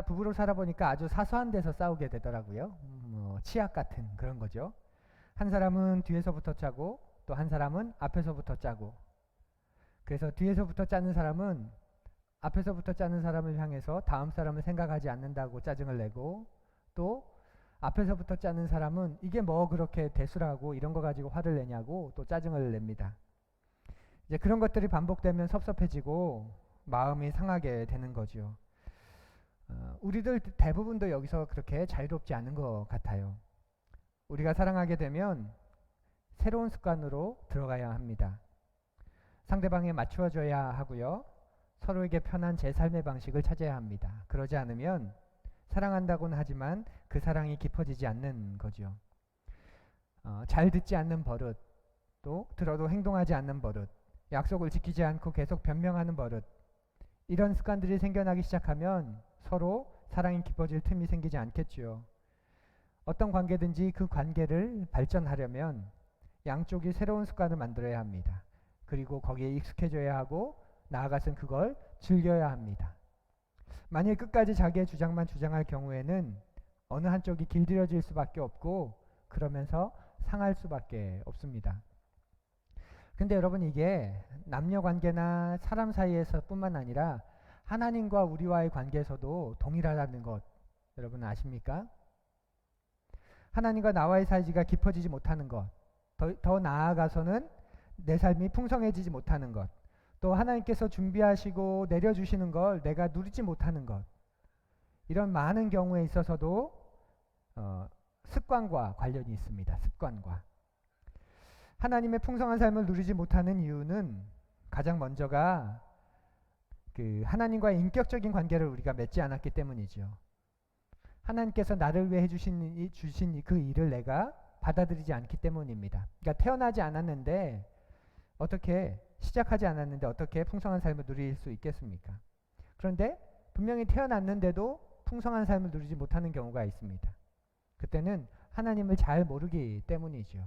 부부로 살아보니까 아주 사소한 데서 싸우게 되더라고요. 치약 같은 그런 거죠. 한 사람은 뒤에서부터 짜고 또 한 사람은 앞에서부터 짜고, 그래서 뒤에서부터 짜는 사람은 앞에서부터 짜는 사람을 향해서 다음 사람을 생각하지 않는다고 짜증을 내고, 또 앞에서부터 짜는 사람은 이게 뭐 그렇게 대수라고 이런 거 가지고 화를 내냐고 또 짜증을 냅니다. 이제 그런 것들이 반복되면 섭섭해지고 마음이 상하게 되는 거죠. 우리들 대부분도 여기서 그렇게 자유롭지 않은 것 같아요. 우리가 사랑하게 되면 새로운 습관으로 들어가야 합니다. 상대방에 맞추어줘야 하고요. 서로에게 편한 제 삶의 방식을 찾아야 합니다. 그러지 않으면 사랑한다고는 하지만 그 사랑이 깊어지지 않는 거죠. 잘 듣지 않는 버릇, 또 들어도 행동하지 않는 버릇, 약속을 지키지 않고 계속 변명하는 버릇, 이런 습관들이 생겨나기 시작하면 서로 사랑이 깊어질 틈이 생기지 않겠죠. 어떤 관계든지 그 관계를 발전하려면 양쪽이 새로운 습관을 만들어야 합니다. 그리고 거기에 익숙해져야 하고 나아가선 그걸 즐겨야 합니다. 만일 끝까지 자기의 주장만 주장할 경우에는 어느 한쪽이 길들여질 수밖에 없고 그러면서 상할 수밖에 없습니다. 근데 여러분, 이게 남녀 관계나 사람 사이에서 뿐만 아니라 하나님과 우리와의 관계에서도 동일하다는 것 여러분 아십니까? 하나님과 나와의 사이가 깊어지지 못하는 것, 더 나아가서는 내 삶이 풍성해지지 못하는 것, 또 하나님께서 준비하시고 내려주시는 걸 내가 누리지 못하는 것, 이런 많은 경우에 있어서도 습관과 관련이 있습니다. 습관과. 하나님의 풍성한 삶을 누리지 못하는 이유는 가장 먼저가 그 하나님과의 인격적인 관계를 우리가 맺지 않았기 때문이죠. 하나님께서 나를 위해 주신 그 일을 내가 받아들이지 않기 때문입니다. 그러니까 태어나지 않았는데 어떻게 시작하지 않았는데 어떻게 풍성한 삶을 누릴 수 있겠습니까? 그런데 분명히 태어났는데도 풍성한 삶을 누리지 못하는 경우가 있습니다. 그때는 하나님을 잘 모르기 때문이죠.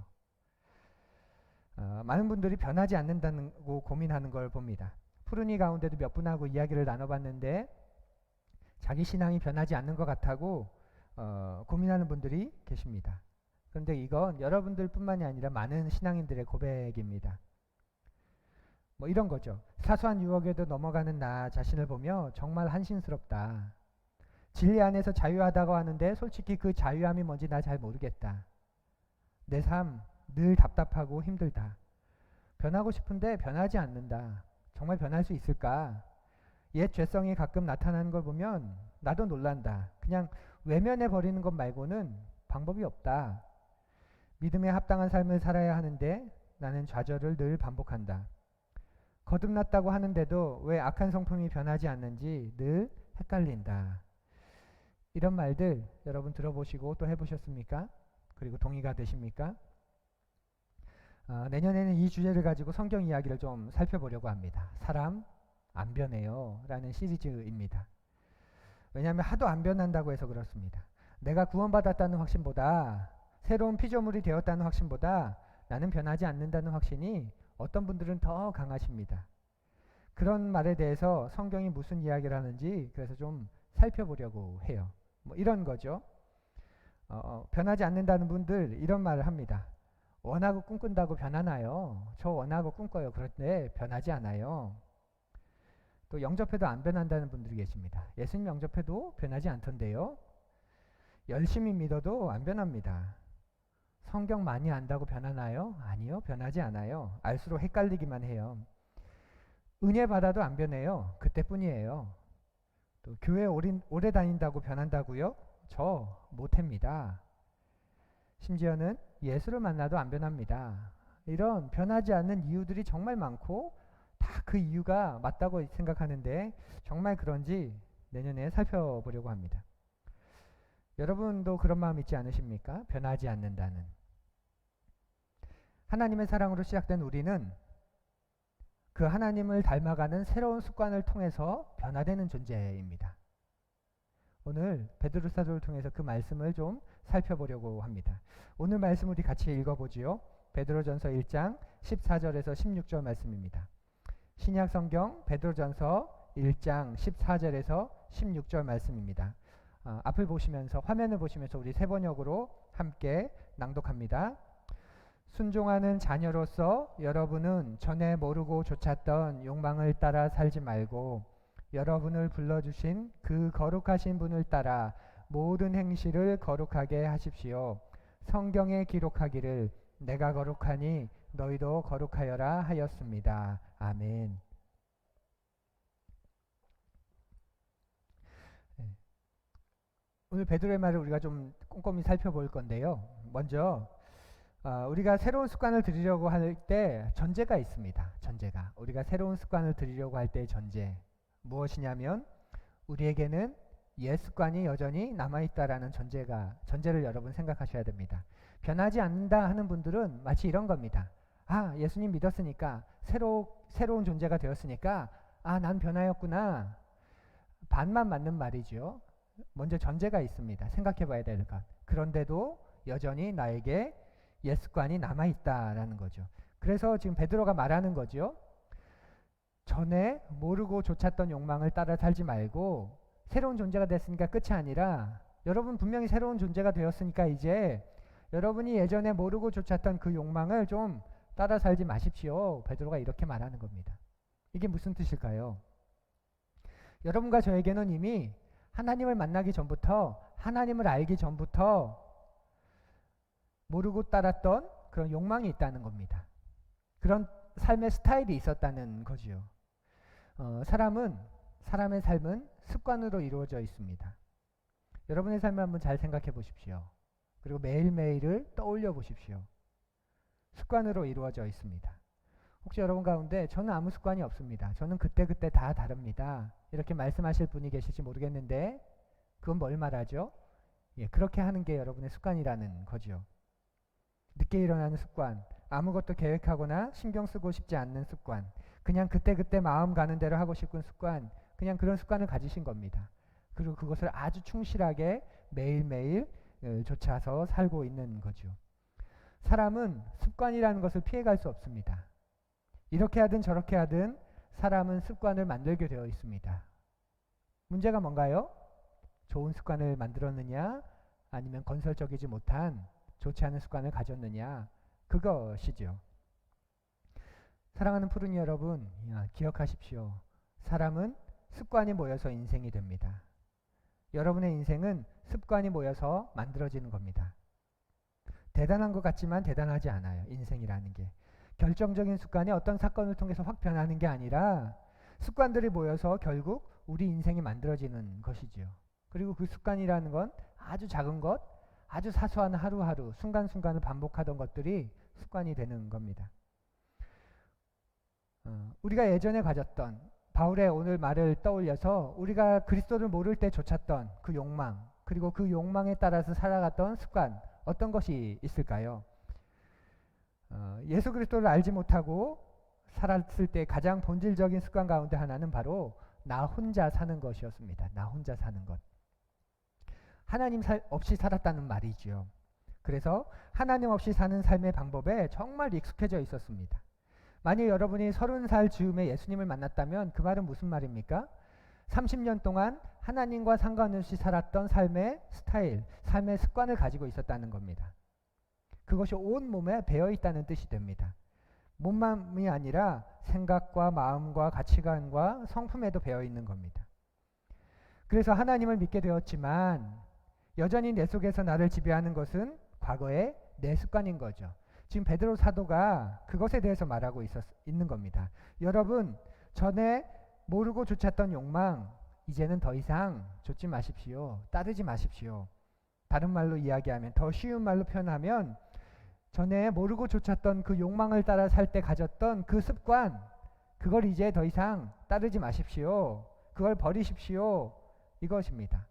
많은 분들이 변하지 않는다고 고민하는 걸 봅니다. 푸른이 가운데도 몇 분하고 이야기를 나눠봤는데 자기 신앙이 변하지 않는 것 같다고 고민하는 분들이 계십니다. 그런데 이건 여러분들 뿐만이 아니라 많은 신앙인들의 고백입니다. 뭐 이런 거죠. 사소한 유혹에도 넘어가는 나 자신을 보며 정말 한심스럽다. 진리 안에서 자유하다고 하는데 솔직히 그 자유함이 뭔지 나 잘 모르겠다. 내 삶 늘 답답하고 힘들다. 변하고 싶은데 변하지 않는다. 정말 변할 수 있을까? 옛 죄성이 가끔 나타나는 걸 보면 나도 놀란다. 그냥 외면해 버리는 것 말고는 방법이 없다. 믿음에 합당한 삶을 살아야 하는데 나는 좌절을 늘 반복한다. 거듭났다고 하는데도 왜 악한 성품이 변하지 않는지 늘 헷갈린다. 이런 말들 여러분 들어보시고 또 해보셨습니까? 그리고 동의가 되십니까? 내년에는 이 주제를 가지고 성경 이야기를 좀 살펴보려고 합니다. 사람 안 변해요 라는 시리즈입니다. 왜냐하면 하도 안 변한다고 해서 그렇습니다. 내가 구원받았다는 확신보다, 새로운 피조물이 되었다는 확신보다 나는 변하지 않는다는 확신이 어떤 분들은 더 강하십니다. 그런 말에 대해서 성경이 무슨 이야기를 하는지 그래서 좀 살펴보려고 해요. 뭐 이런 거죠. 변하지 않는다는 분들 이런 말을 합니다. 원하고 꿈꾼다고 변하나요? 저 원하고 꿈꿔요. 그런데 변하지 않아요. 또 영접해도 안 변한다는 분들이 계십니다. 예수님 영접해도 변하지 않던데요. 열심히 믿어도 안 변합니다. 성경 많이 안다고 변하나요? 아니요, 변하지 않아요. 알수록 헷갈리기만 해요. 은혜 받아도 안 변해요. 그때뿐이에요. 또 교회 오래 다닌다고 변한다고요? 저 못합니다. 심지어는 예수를 만나도 안 변합니다. 이런 변하지 않는 이유들이 정말 많고 다 그 이유가 맞다고 생각하는데 정말 그런지 내년에 살펴보려고 합니다. 여러분도 그런 마음 있지 않으십니까? 변하지 않는다는. 하나님의 사랑으로 시작된 우리는 그 하나님을 닮아가는 새로운 습관을 통해서 변화되는 존재입니다. 오늘 베드로 사도를 통해서 그 말씀을 좀 살펴보려고 합니다. 오늘 말씀 우리 같이 읽어보지요. 베드로전서 1장 14절에서 16절 말씀입니다. 신약 성경 베드로전서 1장 14절에서 16절 말씀입니다. 앞을 보시면서 화면을 보시면서 우리 세 번역으로 함께 낭독합니다. 순종하는 자녀로서 여러분은 전에 모르고 좇았던 욕망을 따라 살지 말고 여러분을 불러주신 그 거룩하신 분을 따라 모든 행실을 거룩하게 하십시오. 성경에 기록하기를 내가 거룩하니 너희도 거룩하여라 하였습니다. 아멘. 오늘 베드로의 말을 우리가 좀 꼼꼼히 살펴볼 건데요. 먼저 우리가 새로운 습관을 들이려고 할 때 전제가 있습니다. 전제가. 우리가 새로운 습관을 들이려고 할 때의 전제. 무엇이냐면 우리에게는 옛 습관이 여전히 남아있다라는 전제를 여러분 생각하셔야 됩니다. 변하지 않는다 하는 분들은 마치 이런 겁니다. 예수님 믿었으니까 새로운 존재가 되었으니까 난 변하였구나. 반만 맞는 말이죠. 먼저 전제가 있습니다. 생각해 봐야 될 것. 그런데도 여전히 나에게 옛 습관이 남아있다라는 거죠. 그래서 지금 베드로가 말하는 거죠. 전에 모르고 좇았던 욕망을 따라 살지 말고 새로운 존재가 됐으니까 끝이 아니라 여러분 분명히 새로운 존재가 되었으니까 이제 여러분이 예전에 모르고 좇았던 그 욕망을 좀 따라 살지 마십시오. 베드로가 이렇게 말하는 겁니다. 이게 무슨 뜻일까요? 여러분과 저에게는 이미 하나님을 만나기 전부터 하나님을 알기 전부터 모르고 따랐던 그런 욕망이 있다는 겁니다. 그런 삶의 스타일이 있었다는 거지요. 사람의 삶은 습관으로 이루어져 있습니다. 여러분의 삶을 한번 잘 생각해 보십시오. 그리고 매일매일을 떠올려 보십시오. 습관으로 이루어져 있습니다. 혹시 여러분 가운데 저는 아무 습관이 없습니다. 저는 그때그때 다 다릅니다. 이렇게 말씀하실 분이 계실지 모르겠는데 그건 뭘 말하죠? 그렇게 하는 게 여러분의 습관이라는 거죠. 늦게 일어나는 습관, 아무것도 계획하거나 신경 쓰고 싶지 않는 습관, 그냥 그때그때 마음 가는 대로 하고 싶은 습관, 그냥 그런 습관을 가지신 겁니다. 그리고 그것을 아주 충실하게 매일매일 좇아서 살고 있는 거죠. 사람은 습관이라는 것을 피해갈 수 없습니다. 이렇게 하든 저렇게 하든 사람은 습관을 만들게 되어 있습니다. 문제가 뭔가요? 좋은 습관을 만들었느냐 아니면 건설적이지 못한 좋지 않은 습관을 가졌느냐, 그것이죠. 사랑하는 푸른이 여러분, 기억하십시오. 사람은 습관이 모여서 인생이 됩니다. 여러분의 인생은 습관이 모여서 만들어지는 겁니다. 대단한 것 같지만 대단하지 않아요. 인생이라는 게. 결정적인 습관이 어떤 사건을 통해서 확 변하는 게 아니라 습관들이 모여서 결국 우리 인생이 만들어지는 것이지요. 그리고 그 습관이라는 건 아주 작은 것, 아주 사소한 하루하루, 순간순간을 반복하던 것들이 습관이 되는 겁니다. 우리가 예전에 가졌던 바울의 오늘 말을 떠올려서 우리가 그리스도를 모를 때 좇았던 그 욕망, 그리고 그 욕망에 따라서 살아갔던 습관, 어떤 것이 있을까요? 예수 그리스도를 알지 못하고 살았을 때 가장 본질적인 습관 가운데 하나는 바로 나 혼자 사는 것이었습니다. 나 혼자 사는 것. 하나님 없이 살았다는 말이지요. 그래서 하나님 없이 사는 삶의 방법에 정말 익숙해져 있었습니다. 만약 여러분이 30살 즈음에 예수님을 만났다면 그 말은 무슨 말입니까? 30년 동안 하나님과 상관없이 살았던 삶의 스타일, 삶의 습관을 가지고 있었다는 겁니다. 그것이 온 몸에 배어 있다는 뜻이 됩니다. 몸만이 아니라 생각과 마음과 가치관과 성품에도 배어 있는 겁니다. 그래서 하나님을 믿게 되었지만 여전히 내 속에서 나를 지배하는 것은 과거의 내 습관인 거죠. 지금 베드로 사도가 그것에 대해서 말하고 있는 겁니다. 여러분, 전에 모르고 좇았던 욕망, 이제는 더 이상 좇지 마십시오. 따르지 마십시오. 다른 말로 이야기하면, 더 쉬운 말로 표현하면, 전에 모르고 좇았던 그 욕망을 따라 살 때 가졌던 그 습관, 그걸 이제 더 이상 따르지 마십시오. 그걸 버리십시오. 이것입니다.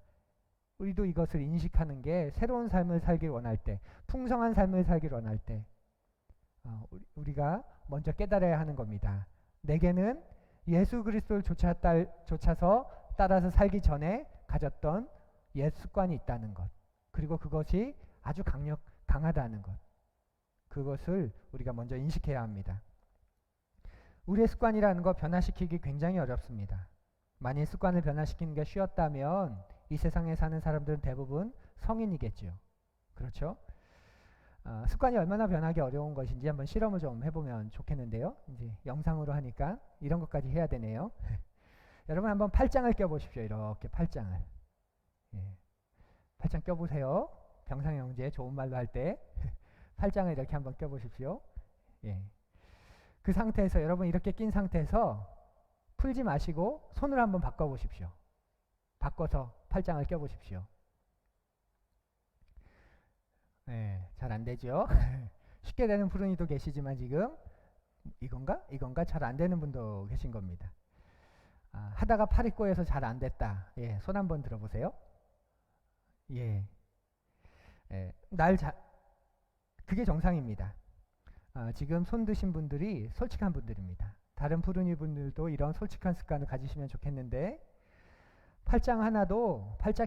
우리도 이것을 인식하는 게 새로운 삶을 살길 원할 때, 풍성한 삶을 살길 원할 때 우리가 먼저 깨달아야 하는 겁니다. 내게는 예수 그리스도를 좇아서 따라서 살기 전에 가졌던 옛 습관이 있다는 것, 그리고 그것이 아주 강하다는 것, 그것을 우리가 먼저 인식해야 합니다. 우리의 습관이라는 거 변화시키기 굉장히 어렵습니다. 만일 습관을 변화시키는 게 쉬웠다면 이 세상에 사는 사람들은 대부분 성인이겠죠. 그렇죠? 습관이 얼마나 변하기 어려운 것인지 한번 실험을 좀 해보면 좋겠는데요. 이제 영상으로 하니까 이런 것까지 해야 되네요. 여러분 한번 팔짱을 껴보십시오. 이렇게 팔짱을. 예. 팔짱 껴보세요. 병상형제 좋은 말로 할 때 팔짱을 이렇게 한번 껴보십시오. 예. 그 상태에서 여러분 이렇게 낀 상태에서 풀지 마시고 손을 한번 바꿔보십시오. 바꿔서 팔짱을 껴보십시오. 네, 잘 안되죠. 쉽게 되는 푸른이도 계시지만 지금 이건가 잘 안되는 분도 계신 겁니다. 하다가 팔이 꼬여서 잘 안됐다. 예, 손 한번 들어보세요. 예, 그게 정상입니다. 지금 손 드신 분들이 솔직한 분들입니다. 다른 푸른이 분들도 이런 솔직한 습관을 가지시면 좋겠는데, 팔짱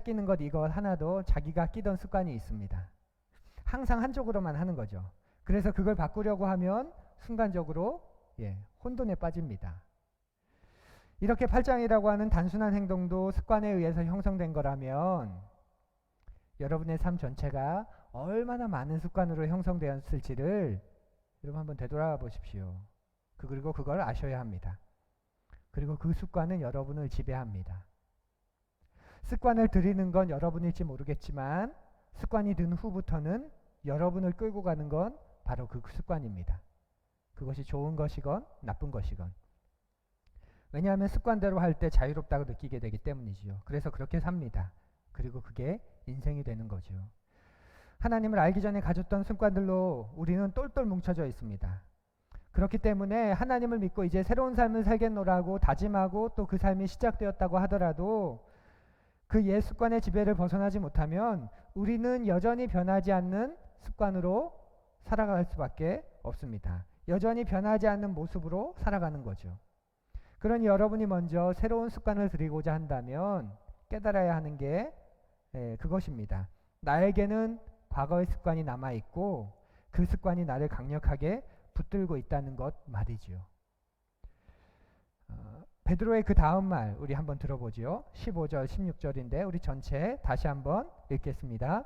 끼는 것 이것 하나도 자기가 끼던 습관이 있습니다. 항상 한쪽으로만 하는 거죠. 그래서 그걸 바꾸려고 하면 순간적으로 혼돈에 빠집니다. 이렇게 팔짱이라고 하는 단순한 행동도 습관에 의해서 형성된 거라면 여러분의 삶 전체가 얼마나 많은 습관으로 형성되었을지를 여러분 한번 되돌아 보십시오. 그리고 그걸 아셔야 합니다. 그리고 그 습관은 여러분을 지배합니다. 습관을 들이는 건 여러분일지 모르겠지만 습관이 든 후부터는 여러분을 끌고 가는 건 바로 그 습관입니다. 그것이 좋은 것이건 나쁜 것이건. 왜냐하면 습관대로 할 때 자유롭다고 느끼게 되기 때문이지요. 그래서 그렇게 삽니다. 그리고 그게 인생이 되는 거죠. 하나님을 알기 전에 가졌던 습관들로 우리는 똘똘 뭉쳐져 있습니다. 그렇기 때문에 하나님을 믿고 이제 새로운 삶을 살겠노라고 다짐하고 또 그 삶이 시작되었다고 하더라도 그 옛 습관의 지배를 벗어나지 못하면 우리는 여전히 변하지 않는 습관으로 살아갈 수밖에 없습니다. 여전히 변하지 않는 모습으로 살아가는 거죠. 그러니 여러분이 먼저 새로운 습관을 들이고자 한다면 깨달아야 하는 게 그것입니다. 나에게는 과거의 습관이 남아있고 그 습관이 나를 강력하게 붙들고 있다는 것 말이죠. 베드로의 그 다음 말 우리 한번 들어보죠. 15절 16절인데 우리 전체 다시 한번 읽겠습니다.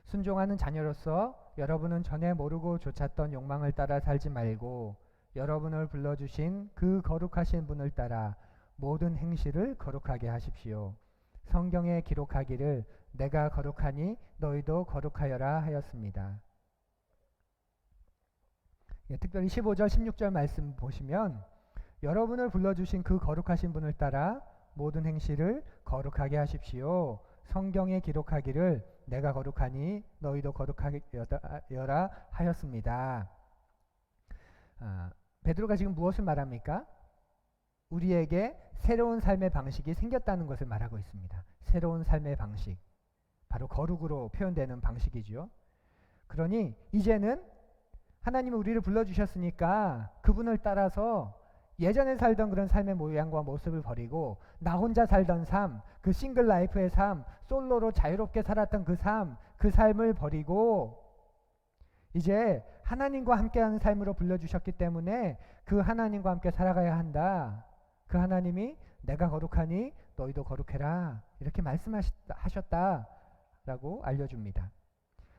순종하는 자녀로서 여러분은 전에 모르고 좇았던 욕망을 따라 살지 말고 여러분을 불러주신 그 거룩하신 분을 따라 모든 행실을 거룩하게 하십시오. 성경에 기록하기를 내가 거룩하니 너희도 거룩하여라 하였습니다. 특별히 15절 16절 말씀 보시면 여러분을 불러주신 그 거룩하신 분을 따라 모든 행실을 거룩하게 하십시오. 성경에 기록하기를 내가 거룩하니 너희도 거룩하여라 하였습니다. 베드로가 지금 무엇을 말합니까? 우리에게 새로운 삶의 방식이 생겼다는 것을 말하고 있습니다. 새로운 삶의 방식, 바로 거룩으로 표현되는 방식이죠. 그러니 이제는 하나님이 우리를 불러주셨으니까 그분을 따라서 예전에 살던 그런 삶의 모양과 모습을 버리고 나 혼자 살던 삶, 그 싱글 라이프의 삶, 솔로로 자유롭게 살았던 그 삶을 버리고 이제 하나님과 함께하는 삶으로 불러주셨기 때문에 그 하나님과 함께 살아가야 한다. 그 하나님이 내가 거룩하니 너희도 거룩해라 이렇게 말씀하셨다라고 알려줍니다.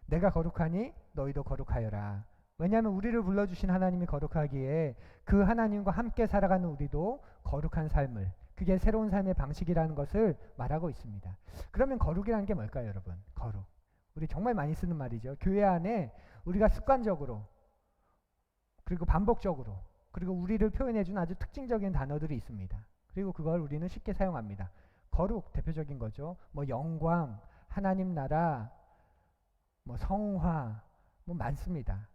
내가 거룩하니 너희도 거룩하여라. 왜냐하면 우리를 불러주신 하나님이 거룩하기에 그 하나님과 함께 살아가는 우리도 거룩한 삶을, 그게 새로운 삶의 방식이라는 것을 말하고 있습니다. 그러면 거룩이라는 게 뭘까요, 여러분? 거룩. 우리 정말 많이 쓰는 말이죠. 교회 안에 우리가 습관적으로 그리고 반복적으로 그리고 우리를 표현해준 아주 특징적인 단어들이 있습니다. 그리고 그걸 우리는 쉽게 사용합니다. 거룩 대표적인 거죠. 뭐 영광, 하나님 나라, 뭐 성화, 뭐 많습니다.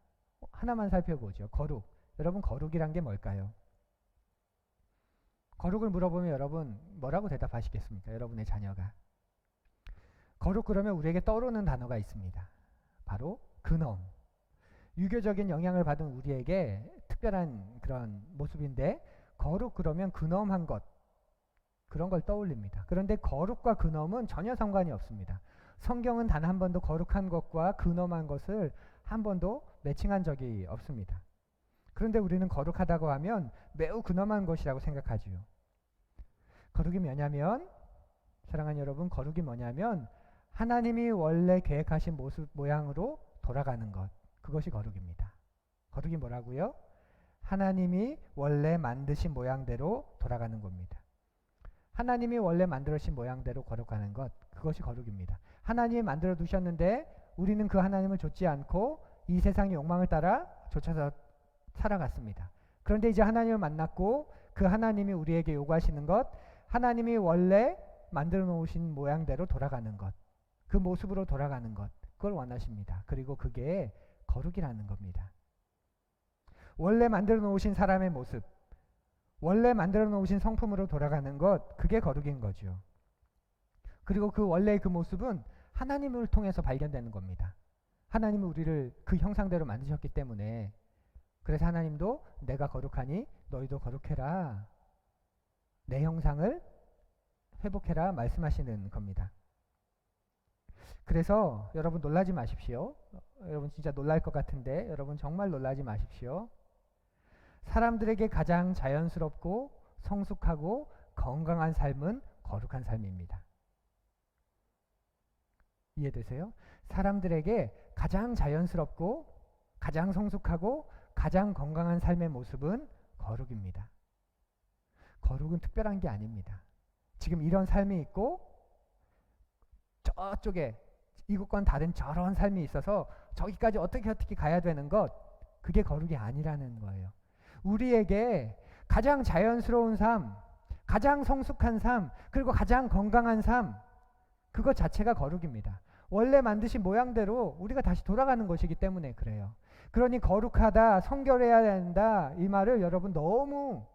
하나만 살펴보죠. 거룩. 여러분 거룩이란 게 뭘까요? 거룩을 물어보면 여러분 뭐라고 대답하시겠습니까? 여러분의 자녀가. 거룩 그러면 우리에게 떠오르는 단어가 있습니다. 바로 근엄. 유교적인 영향을 받은 우리에게 특별한 그런 모습인데 거룩 그러면 근엄한 것, 그런 걸 떠올립니다. 그런데 거룩과 근엄은 전혀 상관이 없습니다. 성경은 단 한 번도 거룩한 것과 근엄한 것을 한 번도 매칭한 적이 없습니다. 그런데 우리는 거룩하다고 하면 매우 근엄한 것이라고 생각하지요. 거룩이 뭐냐면, 사랑하는 여러분, 거룩이 뭐냐면 하나님이 원래 계획하신 모습 모양으로 돌아가는 것, 그것이 거룩입니다. 거룩이 뭐라고요? 하나님이 원래 만드신 모양대로 돌아가는 겁니다. 하나님이 원래 만들어신 모양대로 걸어가는 것, 그것이 거룩입니다. 하나님이 만들어 두셨는데 우리는 그 하나님을 좇지 않고 이 세상의 욕망을 따라 쫓아서 살아갔습니다. 그런데 이제 하나님을 만났고 그 하나님이 우리에게 요구하시는 것, 하나님이 원래 만들어 놓으신 모양대로 돌아가는 것, 그 모습으로 돌아가는 것, 그걸 원하십니다. 그리고 그게 거룩이라는 겁니다. 원래 만들어 놓으신 사람의 모습, 원래 만들어 놓으신 성품으로 돌아가는 것, 그게 거룩인 거죠. 그리고 그 원래의 그 모습은 하나님을 통해서 발견되는 겁니다. 하나님은 우리를 그 형상대로 만드셨기 때문에, 그래서 하나님도 내가 거룩하니 너희도 거룩해라, 내 형상을 회복해라 말씀하시는 겁니다. 그래서 여러분 놀라지 마십시오. 여러분 진짜 놀랄 것 같은데 여러분 정말 놀라지 마십시오. 사람들에게 가장 자연스럽고 성숙하고 건강한 삶은 거룩한 삶입니다. 이해되세요? 사람들에게 가장 자연스럽고 가장 성숙하고 가장 건강한 삶의 모습은 거룩입니다. 거룩은 특별한 게 아닙니다. 지금 이런 삶이 있고 저쪽에 이것과는 다른 저런 삶이 있어서 저기까지 어떻게 가야 되는 것, 그게 거룩이 아니라는 거예요. 우리에게 가장 자연스러운 삶, 가장 성숙한 삶, 그리고 가장 건강한 삶, 그것 자체가 거룩입니다. 원래 만드신 모양대로 우리가 다시 돌아가는 것이기 때문에 그래요. 그러니 거룩하다, 성결해야 된다, 이 말을 여러분 너무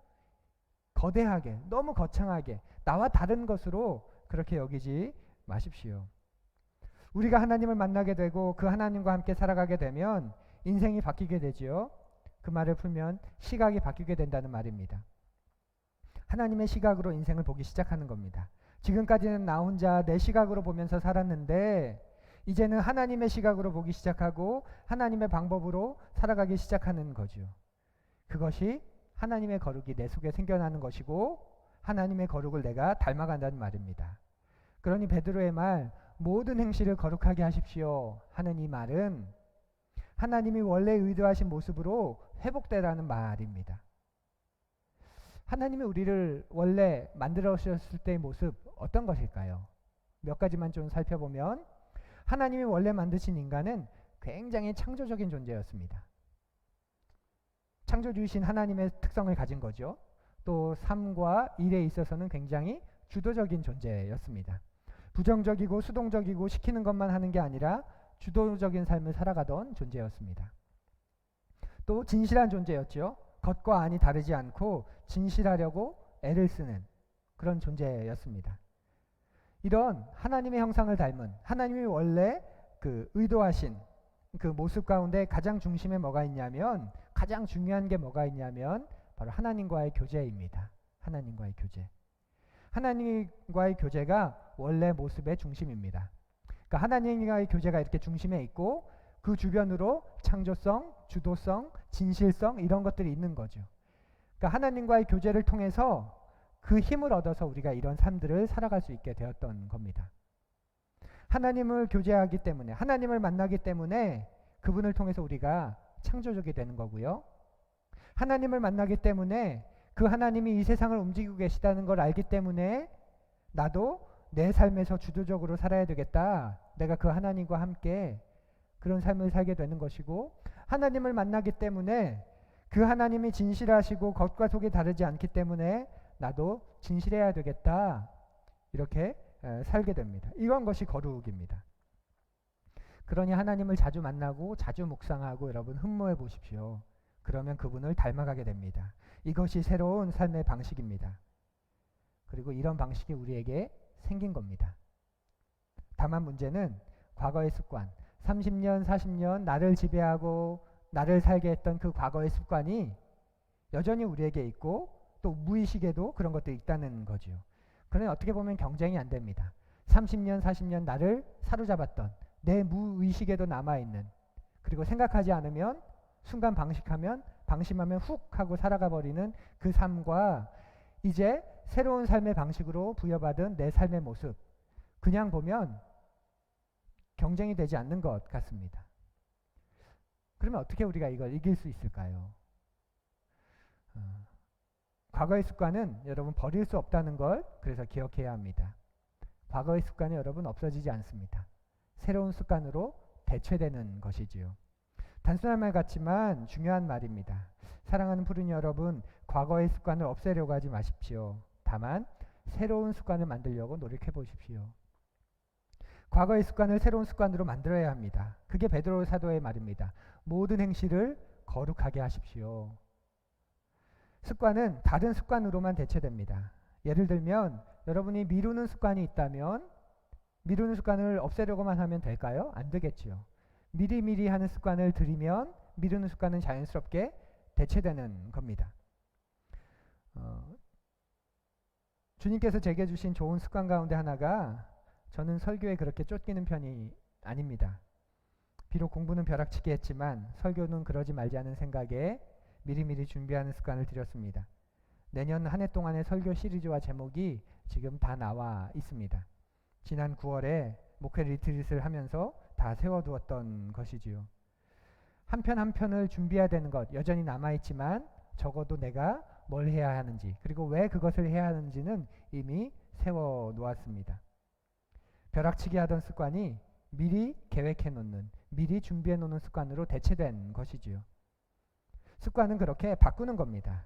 거대하게, 너무 거창하게 나와 다른 것으로 그렇게 여기지 마십시오. 우리가 하나님을 만나게 되고 그 하나님과 함께 살아가게 되면 인생이 바뀌게 되지요. 그 말을 풀면 시각이 바뀌게 된다는 말입니다. 하나님의 시각으로 인생을 보기 시작하는 겁니다. 지금까지는 나 혼자 내 시각으로 보면서 살았는데 이제는 하나님의 시각으로 보기 시작하고 하나님의 방법으로 살아가기 시작하는 거죠. 그것이 하나님의 거룩이 내 속에 생겨나는 것이고 하나님의 거룩을 내가 닮아간다는 말입니다. 그러니 베드로의 말, 모든 행실을 거룩하게 하십시오 하는 이 말은 하나님이 원래 의도하신 모습으로 회복되라는 말입니다. 하나님이 우리를 원래 만들어주셨을 때의 모습 어떤 것일까요? 몇 가지만 좀 살펴보면, 하나님이 원래 만드신 인간은 굉장히 창조적인 존재였습니다. 창조주이신 하나님의 특성을 가진 거죠. 또 삶과 일에 있어서는 굉장히 주도적인 존재였습니다. 부정적이고 수동적이고 시키는 것만 하는 게 아니라 주도적인 삶을 살아가던 존재였습니다. 또 진실한 존재였죠. 겉과 안이 다르지 않고 진실하려고 애를 쓰는 그런 존재였습니다. 이런 하나님의 형상을 닮은, 하나님이 원래 그 의도하신 그 모습 가운데 가장 중심에 뭐가 있냐면, 가장 중요한 게 뭐가 있냐면 바로 하나님과의 교제입니다. 하나님과의 교제. 하나님과의 교제가 원래 모습의 중심입니다. 그러니까 하나님과의 교제가 이렇게 중심에 있고 그 주변으로 창조성, 주도성, 진실성 이런 것들이 있는 거죠. 그러니까 하나님과의 교제를 통해서 그 힘을 얻어서 우리가 이런 삶들을 살아갈 수 있게 되었던 겁니다. 하나님을 교제하기 때문에, 하나님을 만나기 때문에 그분을 통해서 우리가 창조적이 되는 거고요. 하나님을 만나기 때문에 그 하나님이 이 세상을 움직이고 계시다는 걸 알기 때문에 나도 내 삶에서 주도적으로 살아야 되겠다. 내가 그 하나님과 함께 그런 삶을 살게 되는 것이고, 하나님을 만나기 때문에 그 하나님이 진실하시고 겉과 속이 다르지 않기 때문에 나도 진실해야 되겠다. 이렇게 살게 됩니다. 이런 것이 거룩입니다. 그러니 하나님을 자주 만나고 자주 묵상하고 여러분 흠모해 보십시오. 그러면 그분을 닮아가게 됩니다. 이것이 새로운 삶의 방식입니다. 그리고 이런 방식이 우리에게 생긴 겁니다. 다만 문제는 과거의 습관, 30년, 40년 나를 지배하고 나를 살게 했던 그 과거의 습관이 여전히 우리에게 있고 또 무의식에도 그런 것들이 있다는 거죠. 그러니 어떻게 보면 경쟁이 안 됩니다. 30년, 40년 나를 사로잡았던 내 무의식에도 남아있는, 그리고 생각하지 않으면 순간 방심하면 훅 하고 살아가 버리는 그 삶과 이제 새로운 삶의 방식으로 부여받은 내 삶의 모습, 그냥 보면 경쟁이 되지 않는 것 같습니다. 그러면 어떻게 우리가 이걸 이길 수 있을까요? 과거의 습관은 여러분 버릴 수 없다는 걸 그래서 기억해야 합니다. 과거의 습관이 여러분 없어지지 않습니다. 새로운 습관으로 대체되는 것이지요. 단순한 말 같지만 중요한 말입니다. 사랑하는 푸른 여러분, 과거의 습관을 없애려고 하지 마십시오. 다만 새로운 습관을 만들려고 노력해 보십시오. 과거의 습관을 새로운 습관으로 만들어야 합니다. 그게 베드로 사도의 말입니다. 모든 행실을 거룩하게 하십시오. 습관은 다른 습관으로만 대체됩니다. 예를 들면 여러분이 미루는 습관이 있다면 미루는 습관을 없애려고만 하면 될까요? 안 되겠지요. 미리미리 하는 습관을 들이면 미루는 습관은 자연스럽게 대체되는 겁니다. 주님께서 제게 주신 좋은 습관 가운데 하나가 저는 설교에 그렇게 쫓기는 편이 아닙니다. 비록 공부는 벼락치기 했지만 설교는 그러지 말자는 생각에 미리미리 준비하는 습관을 들였습니다. 내년 한 해 동안의 설교 시리즈와 제목이 지금 다 나와 있습니다. 지난 9월에 목회 리트릿을 하면서 다 세워두었던 것이지요. 한 편 한 편을 준비해야 되는 것 여전히 남아있지만 적어도 내가 뭘 해야 하는지 그리고 왜 그것을 해야 하는지는 이미 세워놓았습니다. 벼락치기 하던 습관이 미리 계획해놓는, 미리 준비해놓는 습관으로 대체된 것이지요. 습관은 그렇게 바꾸는 겁니다.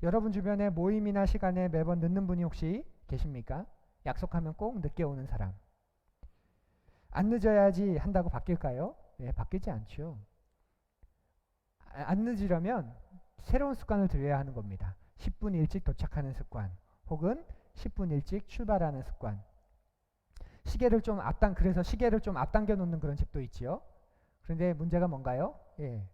여러분 주변에 모임이나 시간에 매번 늦는 분이 혹시 계십니까? 약속하면 꼭 늦게 오는 사람. 안 늦어야지 한다고 바뀔까요? 네, 바뀌지 않죠. 안 늦으려면 새로운 습관을 들여야 하는 겁니다. 10분 일찍 도착하는 습관, 혹은 10분 일찍 출발하는 습관. 그래서 시계를 좀 앞당겨 놓는 그런 집도 있지요. 그런데 문제가 뭔가요? 예.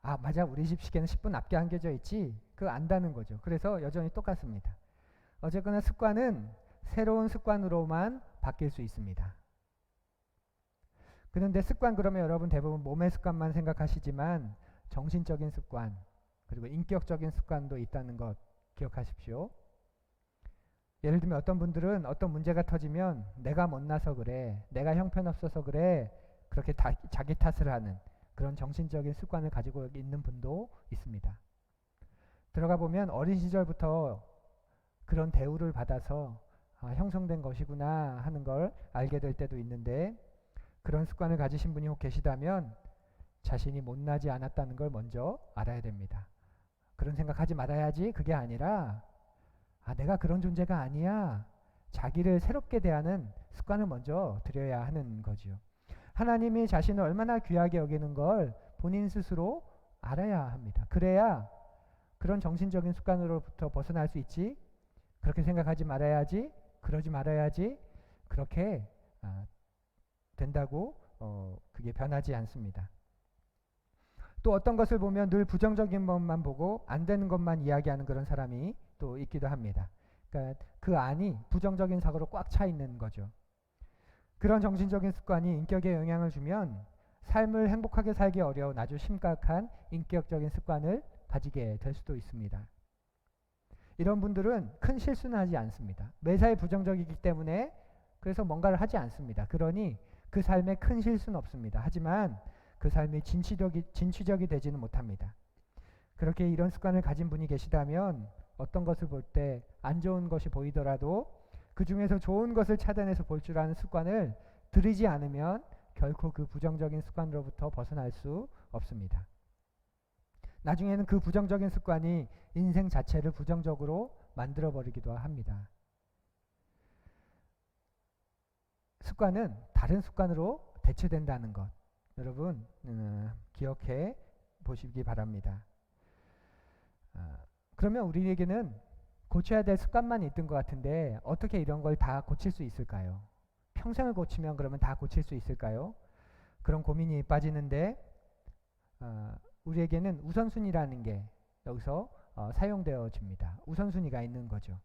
아, 맞아. 우리 집 시계는 10분 앞게 안겨져 있지. 그거 안다는 거죠. 그래서 여전히 똑같습니다. 어쨌거나 습관은 새로운 습관으로만 바뀔 수 있습니다. 그런데 습관 그러면 여러분 대부분 몸의 습관만 생각하시지만 정신적인 습관 그리고 인격적인 습관도 있다는 것 기억하십시오. 예를 들면 어떤 분들은 어떤 문제가 터지면 내가 못나서 그래, 내가 형편없어서 그래, 그렇게 자기 탓을 하는 그런 정신적인 습관을 가지고 있는 분도 있습니다. 들어가 보면 어린 시절부터 그런 대우를 받아서 형성된 것이구나 하는 걸 알게 될 때도 있는데, 그런 습관을 가지신 분이 혹 계시다면 자신이 못나지 않았다는 걸 먼저 알아야 됩니다. 그런 생각하지 말아야지, 그게 아니라 내가 그런 존재가 아니야, 자기를 새롭게 대하는 습관을 먼저 들여야 하는 거지요. 하나님이 자신을 얼마나 귀하게 여기는 걸 본인 스스로 알아야 합니다. 그래야 그런 정신적인 습관으로부터 벗어날 수 있지. 그렇게 생각하지 말아야지, 그러지 말아야지, 그렇게 된다고 그게 변하지 않습니다. 또 어떤 것을 보면 늘 부정적인 것만 보고 안 되는 것만 이야기하는 그런 사람이 또 있기도 합니다. 그러니까 그 안이 부정적인 사고로 꽉 차 있는 거죠. 그런 정신적인 습관이 인격에 영향을 주면 삶을 행복하게 살기 어려운 아주 심각한 인격적인 습관을 가지게 될 수도 있습니다. 이런 분들은 큰 실수는 하지 않습니다. 매사에 부정적이기 때문에 그래서 뭔가를 하지 않습니다. 그러니 그 삶에 큰 실수는 없습니다. 하지만 그 삶이 진취적이 되지는 못합니다. 그렇게 이런 습관을 가진 분이 계시다면 어떤 것을 볼 때 안 좋은 것이 보이더라도 그 중에서 좋은 것을 찾아내서 볼 줄 아는 습관을 들이지 않으면 결코 그 부정적인 습관으로부터 벗어날 수 없습니다. 나중에는 그 부정적인 습관이 인생 자체를 부정적으로 만들어버리기도 합니다. 습관은 다른 습관으로 대체된다는 것, 여러분 기억해 보시기 바랍니다. 그러면 우리에게는 고쳐야 될 습관만 있던 것 같은데 어떻게 이런 걸 다 고칠 수 있을까요? 평생을 고치면 그러면 다 고칠 수 있을까요? 그런 고민이 빠지는데 우리에게는 우선순위라는 게 여기서 사용되어집니다. 우선순위가 있는 거죠.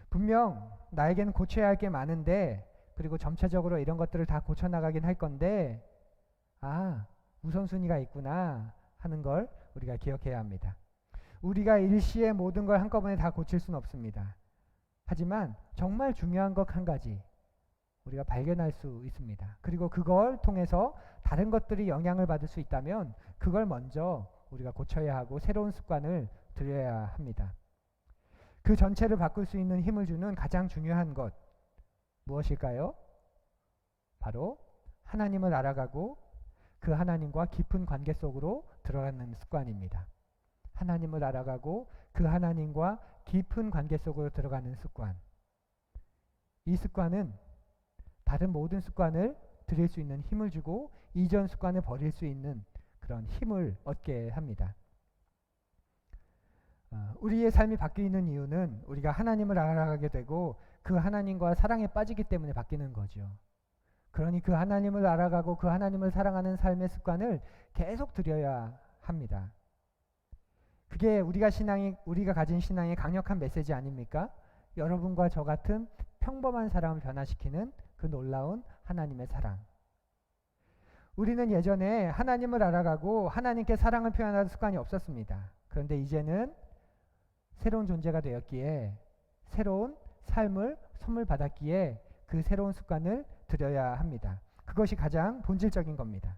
분명 나에게는 고쳐야 할 게 많은데, 그리고 점차적으로 이런 것들을 다 고쳐나가긴 할 건데 우선순위가 있구나 하는 걸 우리가 기억해야 합니다. 우리가 일시에 모든 걸 한꺼번에 다 고칠 수는 없습니다. 하지만 정말 중요한 것 한 가지 우리가 발견할 수 있습니다. 그리고 그걸 통해서 다른 것들이 영향을 받을 수 있다면 그걸 먼저 우리가 고쳐야 하고 새로운 습관을 들여야 합니다. 그 전체를 바꿀 수 있는 힘을 주는 가장 중요한 것 무엇일까요? 바로 하나님을 알아가고 그 하나님과 깊은 관계 속으로 들어가는 습관입니다. 하나님을 알아가고 그 하나님과 깊은 관계 속으로 들어가는 습관. 이 습관은 다른 모든 습관을 드릴 수 있는 힘을 주고 이전 습관을 버릴 수 있는 그런 힘을 얻게 합니다. 우리의 삶이 바뀌는 이유는 우리가 하나님을 알아가게 되고 그 하나님과 사랑에 빠지기 때문에 바뀌는 거죠. 그러니 그 하나님을 알아가고 그 하나님을 사랑하는 삶의 습관을 계속 들여야 합니다. 그게 우리가 가진 신앙의 강력한 메시지 아닙니까? 여러분과 저 같은 평범한 사람을 변화시키는 그 놀라운 하나님의 사랑. 우리는 예전에 하나님을 알아가고 하나님께 사랑을 표현하는 습관이 없었습니다. 그런데 이제는 새로운 존재가 되었기에 새로운 삶을 선물 받았기에 그 새로운 습관을 들여야 합니다. 그것이 가장 본질적인 겁니다.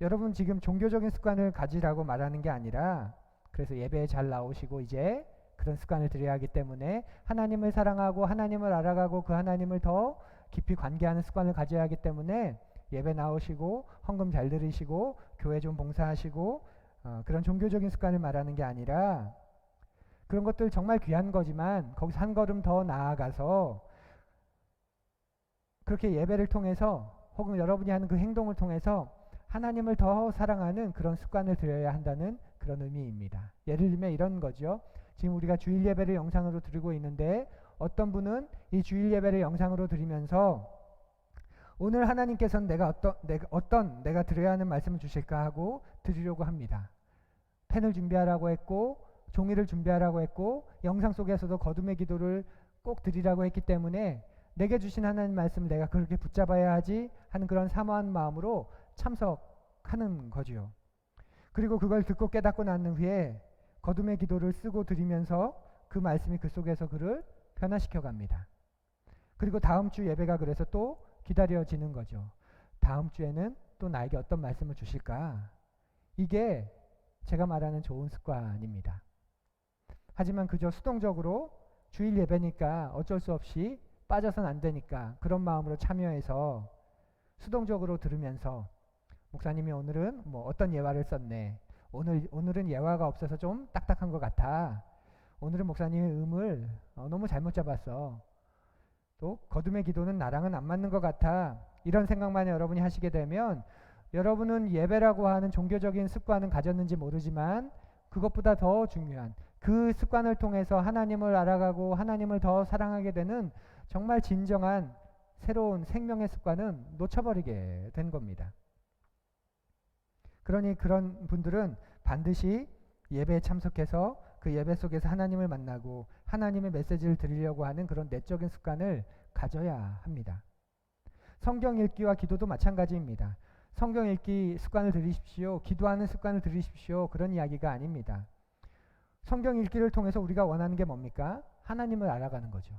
여러분 지금 종교적인 습관을 가지라고 말하는 게 아니라 그래서 예배에 잘 나오시고 이제 그런 습관을 들여야 하기 때문에 하나님을 사랑하고 하나님을 알아가고 그 하나님을 더 깊이 관계하는 습관을 가져야 하기 때문에 예배 나오시고 헌금 잘 드리시고 교회 좀 봉사하시고 그런 종교적인 습관을 말하는 게 아니라 그런 것들 정말 귀한 거지만 거기서 한 걸음 더 나아가서 그렇게 예배를 통해서 혹은 여러분이 하는 그 행동을 통해서 하나님을 더 사랑하는 그런 습관을 들여야 한다는 그런 의미입니다. 예를 들면 이런 거죠. 지금 우리가 주일 예배를 영상으로 드리고 있는데 어떤 분은 이 주일 예배를 영상으로 드리면서 오늘 하나님께서는 내가 드려야 하는 말씀을 주실까 하고 드리려고 합니다. 펜을 준비하라고 했고 종이를 준비하라고 했고 영상 속에서도 거듭의 기도를 꼭 드리라고 했기 때문에 내게 주신 하나님 말씀을 내가 그렇게 붙잡아야 하지 하는 그런 사모한 마음으로 참석하는 거지요. 그리고 그걸 듣고 깨닫고 난 후에 거듭의 기도를 쓰고 드리면서 그 말씀이 그 속에서 그를 변화시켜 갑니다. 그리고 다음 주 예배가 그래서 또 기다려지는 거죠. 다음 주에는 또 나에게 어떤 말씀을 주실까? 이게 제가 말하는 좋은 습관입니다. 하지만 그저 수동적으로 주일 예배니까 어쩔 수 없이 빠져선 안 되니까 그런 마음으로 참여해서 수동적으로 들으면서 목사님이 오늘은 뭐 어떤 예화를 썼네. 오늘은 예화가 없어서 좀 딱딱한 것 같아. 오늘은 목사님의 음을 너무 잘못 잡았어. 또 거듭의 기도는 나랑은 안 맞는 것 같아. 이런 생각만 여러분이 하시게 되면 여러분은 예배라고 하는 종교적인 습관은 가졌는지 모르지만 그것보다 더 중요한 그 습관을 통해서 하나님을 알아가고 하나님을 더 사랑하게 되는 정말 진정한 새로운 생명의 습관은 놓쳐버리게 된 겁니다. 그러니 그런 분들은 반드시 예배에 참석해서 그 예배 속에서 하나님을 만나고 하나님의 메시지를 드리려고 하는 그런 내적인 습관을 가져야 합니다. 성경 읽기와 기도도 마찬가지입니다. 성경 읽기 습관을 들이십시오. 기도하는 습관을 들이십시오. 그런 이야기가 아닙니다. 성경 읽기를 통해서 우리가 원하는 게 뭡니까? 하나님을 알아가는 거죠.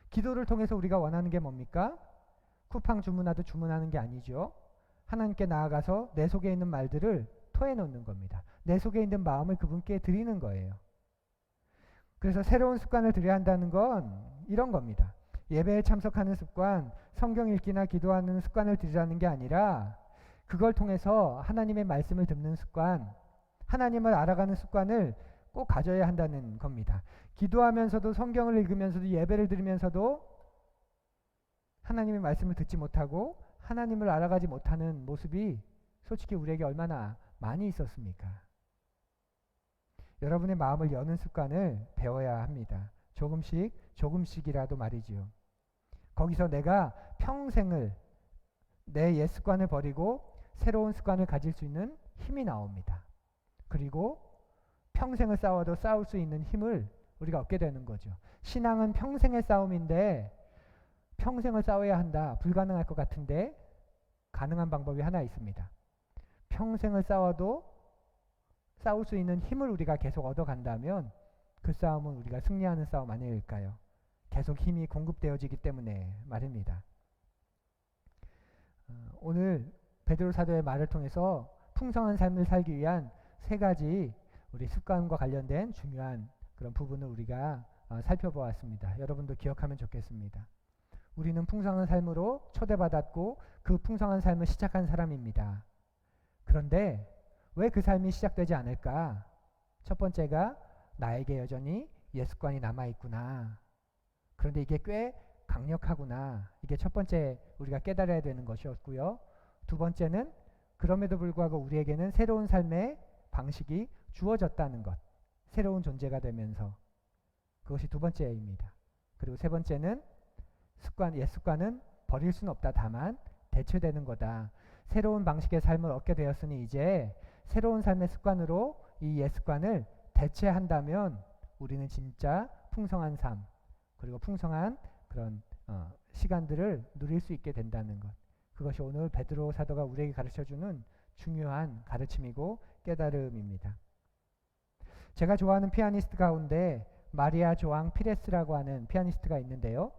기도를 통해서 우리가 원하는 게 뭡니까? 쿠팡 주문하듯 주문하는 게 아니죠. 하나님께 나아가서 내 속에 있는 말들을 토해놓는 겁니다. 내 속에 있는 마음을 그분께 드리는 거예요. 그래서 새로운 습관을 들여야 한다는 건 이런 겁니다. 예배에 참석하는 습관, 성경 읽기나 기도하는 습관을 들이라는 게 아니라 그걸 통해서 하나님의 말씀을 듣는 습관, 하나님을 알아가는 습관을 꼭 가져야 한다는 겁니다. 기도하면서도 성경을 읽으면서도 예배를 드리면서도 하나님의 말씀을 듣지 못하고 하나님을 알아가지 못하는 모습이 솔직히 우리에게 얼마나 많이 있었습니까? 여러분의 마음을 여는 습관을 배워야 합니다. 조금씩이라도 말이지요. 거기서 내가 평생을 내 옛 습관을 버리고 새로운 습관을 가질 수 있는 힘이 나옵니다. 그리고 평생을 싸워도 싸울 수 있는 힘을 우리가 얻게 되는 거죠. 신앙은 평생의 싸움인데 평생을 싸워야 한다. 불가능할 것 같은데 가능한 방법이 하나 있습니다. 평생을 싸워도 싸울 수 있는 힘을 우리가 계속 얻어간다면 그 싸움은 우리가 승리하는 싸움 아닐까요? 계속 힘이 공급되어지기 때문에 말입니다. 오늘 베드로 사도의 말을 통해서 풍성한 삶을 살기 위한 세 가지 우리 습관과 관련된 중요한 그런 부분을 우리가 살펴보았습니다. 여러분도 기억하면 좋겠습니다. 우리는 풍성한 삶으로 초대받았고 그 풍성한 삶을 시작한 사람입니다. 그런데 왜 그 삶이 시작되지 않을까? 첫 번째가 나에게 여전히 옛습관이 남아있구나. 그런데 이게 꽤 강력하구나. 이게 첫 번째 우리가 깨달아야 되는 것이었고요. 두 번째는 그럼에도 불구하고 우리에게는 새로운 삶의 방식이 주어졌다는 것. 새로운 존재가 되면서 그것이 두 번째입니다. 그리고 세 번째는 옛 습관은 버릴 수는 없다. 다만 대체되는 거다. 새로운 방식의 삶을 얻게 되었으니 이제 새로운 삶의 습관으로 이 옛 습관을 대체한다면 우리는 진짜 풍성한 삶 그리고 풍성한 그런 시간들을 누릴 수 있게 된다는 것. 그것이 오늘 베드로 사도가 우리에게 가르쳐주는 중요한 가르침이고 깨달음입니다. 제가 좋아하는 피아니스트 가운데 마리아 조앙 피레스라고 하는 피아니스트가 있는데요.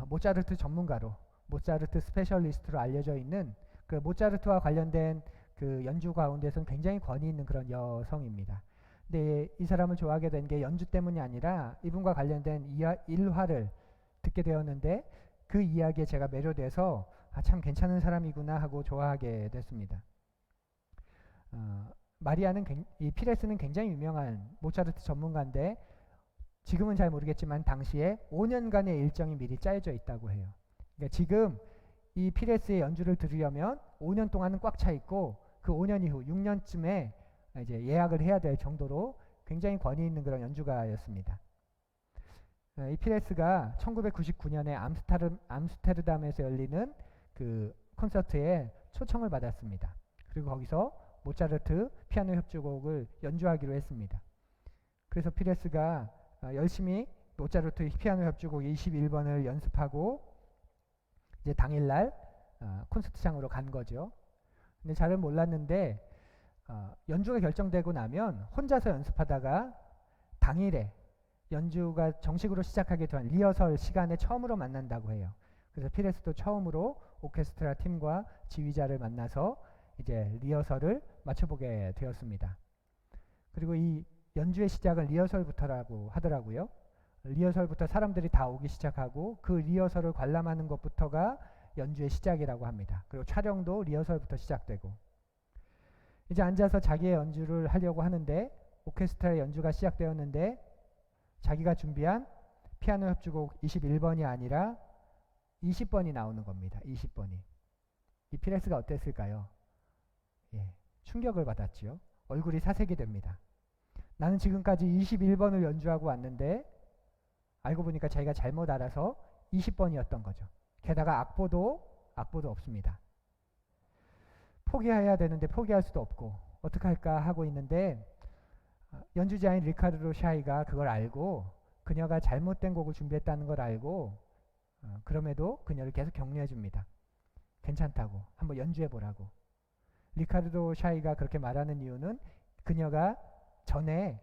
모차르트 전문가로 모차르트 스페셜리스트로 알려져 있는 그 모차르트와 관련된 그 연주 가운데서는 굉장히 권위 있는 그런 여성입니다. 근데 이 사람을 좋아하게 된 게 연주 때문이 아니라 이분과 관련된 일화를 듣게 되었는데 그 이야기에 제가 매료돼서 참 괜찮은 사람이구나 하고 좋아하게 됐습니다. 이 피레스는 굉장히 유명한 모차르트 전문가인데 지금은 잘 모르겠지만 당시에 5년간의 일정이 미리 짜여져 있다고 해요. 그러니까 지금 이 피레스의 연주를 들으려면 5년 동안은 꽉 차 있고 그 5년 이후 6년쯤에 이제 예약을 해야 될 정도로 굉장히 권위 있는 그런 연주가였습니다. 이 피레스가 1999년에 암스테르담에서 열리는 그 콘서트에 초청을 받았습니다. 그리고 거기서 모차르트 피아노 협주곡을 연주하기로 했습니다. 그래서 피레스가 열심히 모차르트 피아노 협주곡 21번을 연습하고 이제 당일날 콘서트장으로 간 거죠. 근데 잘은 몰랐는데 연주가 결정되고 나면 혼자서 연습하다가 당일에 연주가 정식으로 시작하게 된 리허설 시간에 처음으로 만난다고 해요. 그래서 피레스도 처음으로 오케스트라 팀과 지휘자를 만나서 이제 리허설을 맞춰보게 되었습니다. 그리고 이 연주의 시작은 리허설부터라고 하더라고요. 리허설부터 사람들이 다 오기 시작하고 그 리허설을 관람하는 것부터가 연주의 시작이라고 합니다. 그리고 촬영도 리허설부터 시작되고 이제 앉아서 자기의 연주를 하려고 하는데 오케스트라 연주가 시작되었는데 자기가 준비한 피아노 협주곡 21번이 아니라 20번이 나오는 겁니다. 20번이. 이 피레스가 어땠을까요? 충격을 받았지요. 얼굴이 사색이 됩니다. 나는 지금까지 21번을 연주하고 왔는데 알고 보니까 자기가 잘못 알아서 20번이었던 거죠. 게다가 악보도 없습니다. 포기해야 되는데 포기할 수도 없고 어떡할까 하고 있는데 연주자인 리카르도 샤이가 그걸 알고 그녀가 잘못된 곡을 준비했다는 걸 알고 그럼에도 그녀를 계속 격려해 줍니다. 괜찮다고 한번 연주해 보라고. 리카르도 샤이가 그렇게 말하는 이유는 그녀가 전에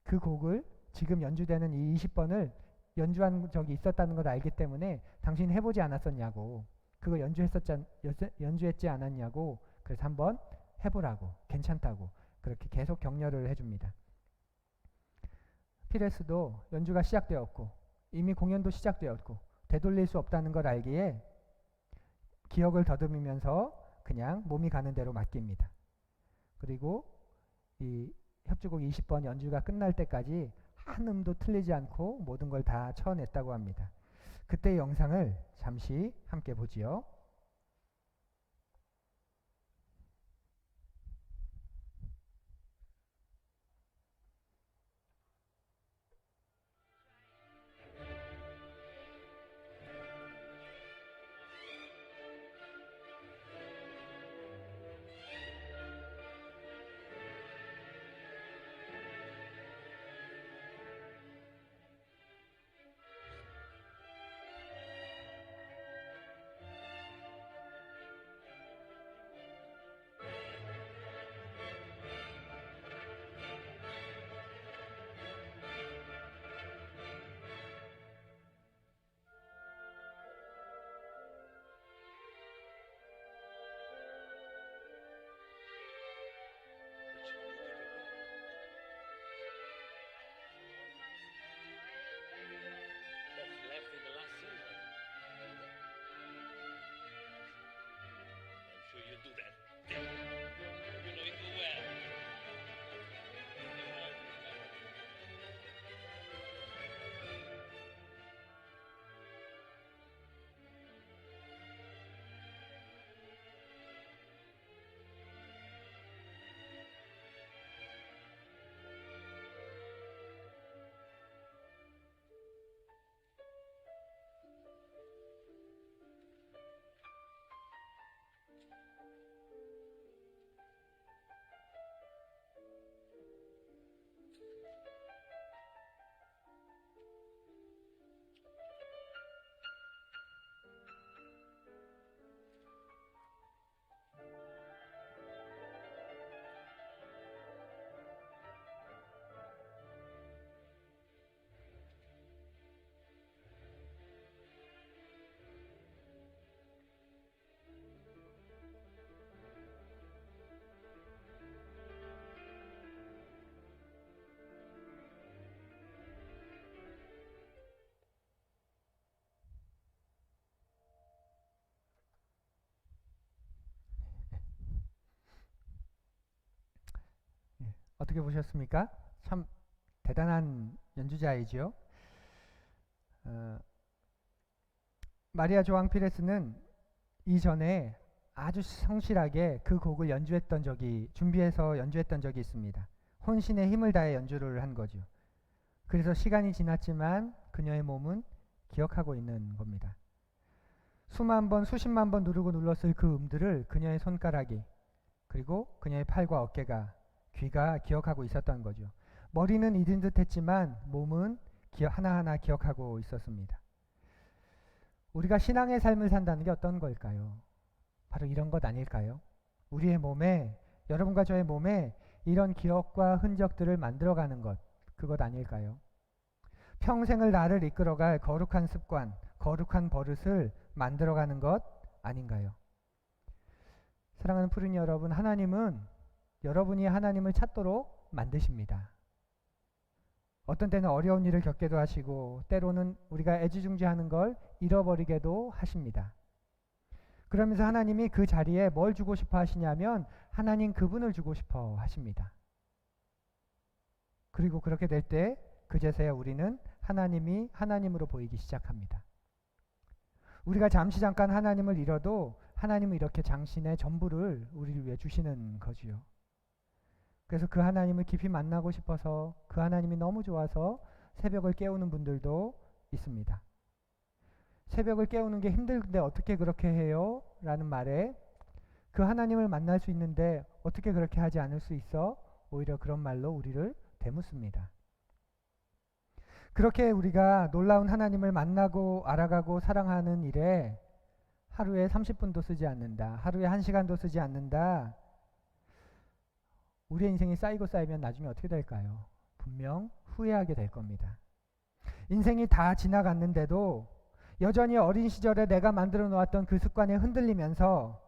그 곡을 지금 연주되는 이 20번을 연주한 적이 있었다는 걸 알기 때문에 당신 해보지 않았었냐고 그거 연주했지 않았냐고 그래서 한번 해보라고 괜찮다고 그렇게 계속 격려를 해줍니다. 피레스도 연주가 시작되었고 이미 공연도 시작되었고 되돌릴 수 없다는 걸 알기에 기억을 더듬으면서 그냥 몸이 가는 대로 맡깁니다. 그리고 이 협주곡 20번 연주가 끝날 때까지 한 음도 틀리지 않고 모든 걸 다 쳐냈다고 합니다. 그때의 영상을 잠시 함께 보지요. 어떻게 보셨습니까? 참 대단한 연주자이지요. 어, 마리아 조앙 피레스는 이전에 아주 성실하게 그 곡을 준비해서 연주했던 적이 있습니다. 혼신의 힘을 다해 연주를 한 거죠. 그래서 시간이 지났지만 그녀의 몸은 기억하고 있는 겁니다. 수만 번, 수십만 번 누르고 눌렀을 그 음들을 그녀의 손가락이, 그리고 그녀의 팔과 어깨가, 귀가 기억하고 있었던 거죠. 머리는 잊은 듯 했지만 몸은 하나하나 기억하고 있었습니다. 우리가 신앙의 삶을 산다는 게 어떤 걸까요? 바로 이런 것 아닐까요? 우리의 몸에, 여러분과 저의 몸에 이런 기억과 흔적들을 만들어가는 것, 그것 아닐까요? 평생을 나를 이끌어갈 거룩한 습관, 거룩한 버릇을 만들어가는 것 아닌가요? 사랑하는 푸른 여러분, 하나님은 여러분이 하나님을 찾도록 만드십니다. 어떤 때는 어려운 일을 겪게도 하시고 때로는 우리가 애지중지하는 걸 잃어버리게도 하십니다. 그러면서 하나님이 그 자리에 뭘 주고 싶어 하시냐면 하나님 그분을 주고 싶어 하십니다. 그리고 그렇게 될 때 그제서야 우리는 하나님이 하나님으로 보이기 시작합니다. 우리가 잠깐 하나님을 잃어도 하나님은 이렇게 당신의 전부를 우리를 위해 주시는 거지요. 그래서 그 하나님을 깊이 만나고 싶어서 그 하나님이 너무 좋아서 새벽을 깨우는 분들도 있습니다. 새벽을 깨우는 게 힘들데 어떻게 그렇게 해요? 라는 말에 그 하나님을 만날 수 있는데 어떻게 그렇게 하지 않을 수 있어? 오히려 그런 말로 우리를 되묻습니다. 그렇게 우리가 놀라운 하나님을 만나고 알아가고 사랑하는 일에 하루에 30분도 쓰지 않는다. 하루에 1시간도 쓰지 않는다. 우리의 인생이 쌓이고 쌓이면 나중에 어떻게 될까요? 분명 후회하게 될 겁니다. 인생이 다 지나갔는데도 여전히 어린 시절에 내가 만들어 놓았던 그 습관에 흔들리면서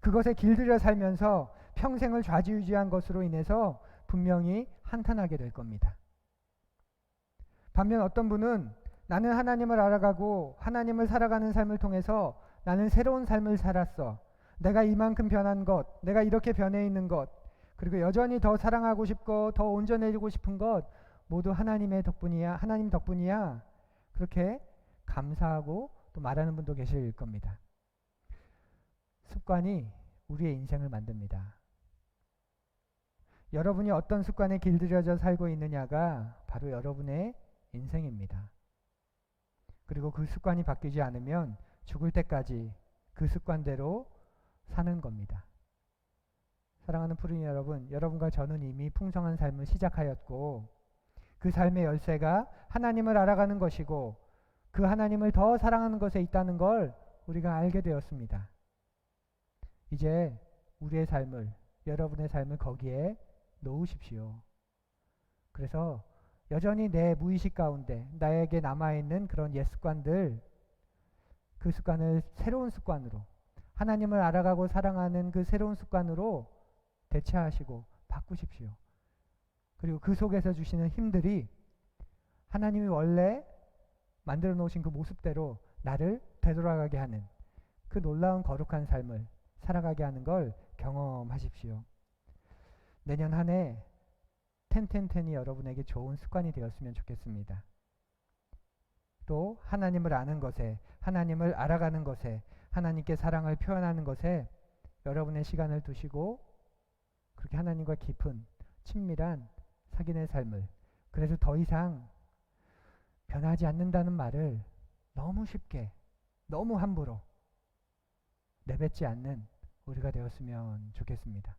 그것에 길들여 살면서 평생을 좌지우지한 것으로 인해서 분명히 한탄하게 될 겁니다. 반면 어떤 분은 나는 하나님을 알아가고 하나님을 살아가는 삶을 통해서 나는 새로운 삶을 살았어. 내가 이만큼 변한 것, 내가 이렇게 변해 있는 것, 그리고 여전히 더 사랑하고 싶고 더 온전해지고 싶은 것 모두 하나님의 덕분이야, 하나님 덕분이야. 그렇게 감사하고 또 말하는 분도 계실 겁니다. 습관이 우리의 인생을 만듭니다. 여러분이 어떤 습관에 길들여져 살고 있느냐가 바로 여러분의 인생입니다. 그리고 그 습관이 바뀌지 않으면 죽을 때까지 그 습관대로 사는 겁니다. 사랑하는 푸른이 여러분, 여러분과 저는 이미 풍성한 삶을 시작하였고 그 삶의 열쇠가 하나님을 알아가는 것이고 그 하나님을 더 사랑하는 것에 있다는 걸 우리가 알게 되었습니다. 이제 우리의 삶을, 여러분의 삶을 거기에 놓으십시오. 그래서 여전히 내 무의식 가운데 나에게 남아있는 그런 옛 습관들, 그 습관을 새로운 습관으로, 하나님을 알아가고 사랑하는 그 새로운 습관으로 대체하시고 바꾸십시오. 그리고 그 속에서 주시는 힘들이 하나님이 원래 만들어 놓으신 그 모습대로 나를 되돌아가게 하는 그 놀라운 거룩한 삶을 살아가게 하는 걸 경험하십시오. 내년 한 해 10-10-10이 여러분에게 좋은 습관이 되었으면 좋겠습니다. 또 하나님을 아는 것에, 하나님을 알아가는 것에, 하나님께 사랑을 표현하는 것에 여러분의 시간을 두시고 그렇게 하나님과 깊은 친밀한 사귐의 삶을, 그래서 더 이상 변하지 않는다는 말을 너무 쉽게, 너무 함부로 내뱉지 않는 우리가 되었으면 좋겠습니다.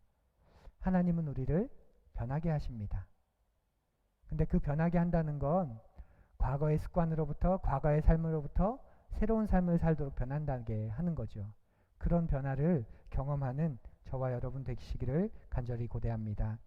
하나님은 우리를 변하게 하십니다. 근데 그 변하게 한다는 건 과거의 습관으로부터, 과거의 삶으로부터 새로운 삶을 살도록 변한다게 하는 거죠. 그런 변화를 경험하는 저와 여러분 되시기를 간절히 고대합니다.